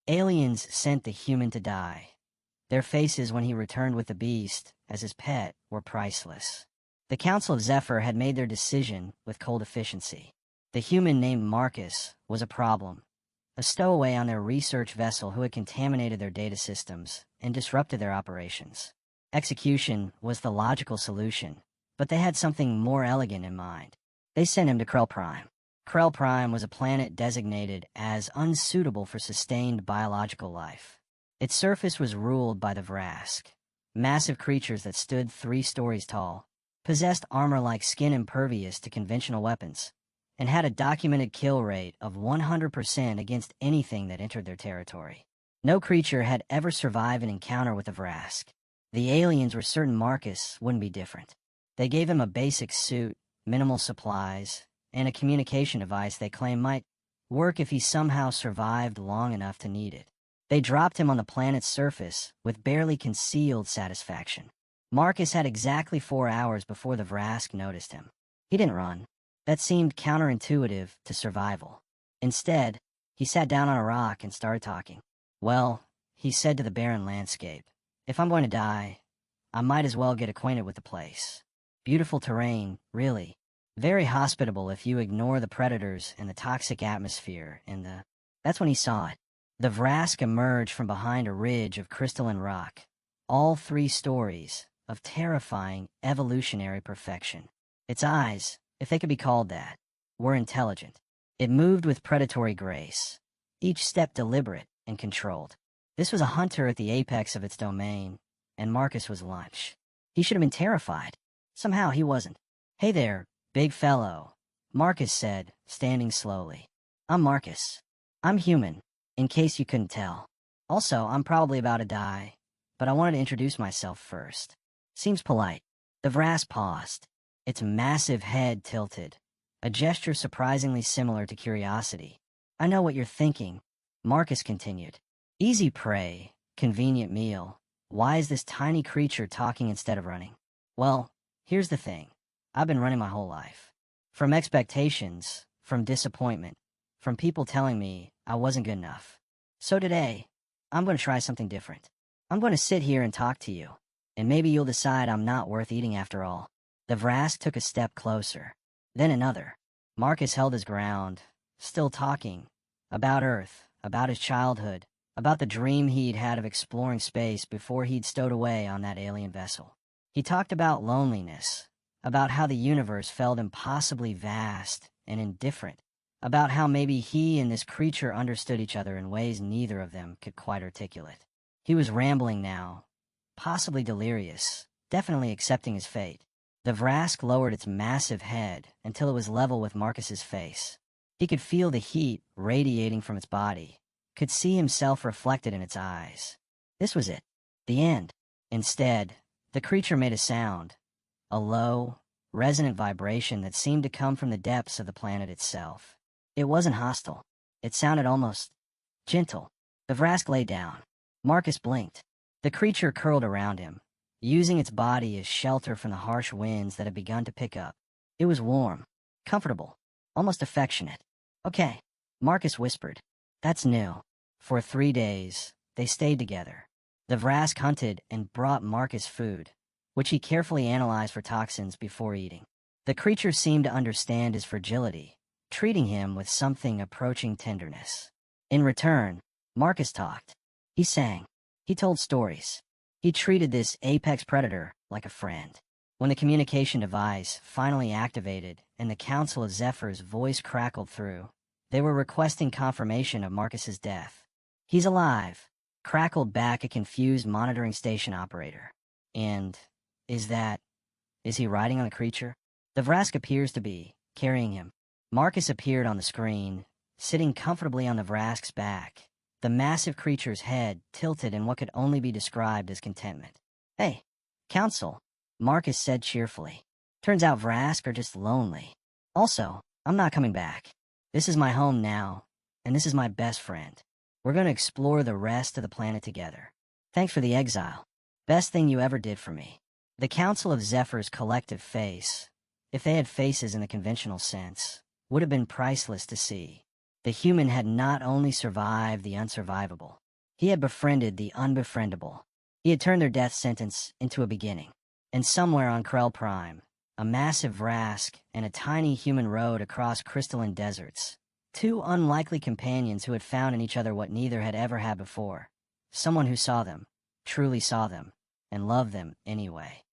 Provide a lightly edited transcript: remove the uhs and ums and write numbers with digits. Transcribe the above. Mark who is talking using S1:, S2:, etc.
S1: Aliens sent the human to die. Their faces when he returned with the beast, as his pet, were priceless. The Council of Zephyr had made their decision with cold efficiency. The human named Marcus was a problem, a stowaway on their research vessel who had contaminated their data systems and disrupted their operations. Execution was the logical solution, but they had something more elegant in mind. They sent him to Krell Prime. Krell Prime was a planet designated as unsuitable for sustained biological life. Its surface was ruled by the Vrask, massive creatures that stood 3 stories tall, possessed armor-like skin impervious to conventional weapons, and had a documented kill rate of 100% against anything that entered their territory. No creature had ever survived an encounter with the Vrask. The aliens were certain Marcus wouldn't be different. They gave him a basic suit, minimal supplies, and a communication device they claimed might work if he somehow survived long enough to need it. They dropped him on the planet's surface with barely concealed satisfaction. Marcus had exactly 4 hours before the Vrask noticed him. He didn't run. That seemed counterintuitive to survival. Instead, he sat down on a rock and started talking. Well, he said to the barren landscape, if I'm going to die, I might as well get acquainted with the place. Beautiful terrain, really. Very hospitable if you ignore the predators and the toxic atmosphere and the... That's when he saw it. The Vrask emerged from behind a ridge of crystalline rock, all 3 stories of terrifying evolutionary perfection. Its eyes, if they could be called that, were intelligent. It moved with predatory grace, each step deliberate and controlled. This was a hunter at the apex of its domain, and Marcus was lunch. He should have been terrified. Somehow he wasn't. Hey there, big fellow, Marcus said, standing slowly. I'm Marcus. I'm human, in case you couldn't tell. Also, I'm probably about to die, but I wanted to introduce myself first. Seems polite. The Vrask paused, its massive head tilted, a gesture surprisingly similar to curiosity. I know what you're thinking, Marcus continued. Easy prey, convenient meal. Why is this tiny creature talking instead of running? Well, here's the thing. I've been running my whole life. From expectations, from disappointment, from people telling me I wasn't good enough. So today, I'm going to try something different. I'm going to sit here and talk to you, and maybe you'll decide I'm not worth eating after all. The Vrask took a step closer, then another. Marcus held his ground, still talking, about Earth, about his childhood, about the dream he'd had of exploring space before he'd stowed away on that alien vessel. He talked about loneliness, about how the universe felt impossibly vast and indifferent, about how maybe he and this creature understood each other in ways neither of them could quite articulate. He was rambling now, possibly delirious, definitely accepting his fate. The Vrask lowered its massive head until it was level with Marcus's face. He could feel the heat radiating from its body, could see himself reflected in its eyes. This was it, the end. Instead, the creature made a sound, a low, resonant vibration that seemed to come from the depths of the planet itself. It wasn't hostile. It sounded almost gentle. The Vrask lay down. Marcus blinked. The creature curled around him, using its body as shelter from the harsh winds that had begun to pick up. It was warm, comfortable, almost affectionate. Okay, Marcus whispered. That's new. For 3 days, they stayed together. The Vrask hunted and brought Marcus food, which he carefully analyzed for toxins before eating. The creature seemed to understand his fragility, treating him with something approaching tenderness. In return, Marcus talked. He sang. He told stories. He treated this apex predator like a friend. When the communication device finally activated and the Council of Zephyr's voice crackled through, they were requesting confirmation of Marcus's death. He's alive, crackled back a confused monitoring station operator. And is he riding on the creature? The Vrask appears to be, carrying him. Marcus appeared on the screen, sitting comfortably on the Vrask's back, the massive creature's head tilted in what could only be described as contentment. Hey, Council, Marcus said cheerfully. Turns out Vrask are just lonely. Also, I'm not coming back. This is my home now, and this is my best friend. We're going to explore the rest of the planet together. Thanks for the exile. Best thing you ever did for me. The Council of Zephyr's collective face, if they had faces in the conventional sense, would have been priceless to see. The human had not only survived the unsurvivable, he had befriended the unbefriendable. He had turned their death sentence into a beginning. And somewhere on Krell Prime, a massive Vrask and a tiny human rode across crystalline deserts. Two unlikely companions who had found in each other what neither had ever had before. Someone who saw them, truly saw them, and loved them anyway.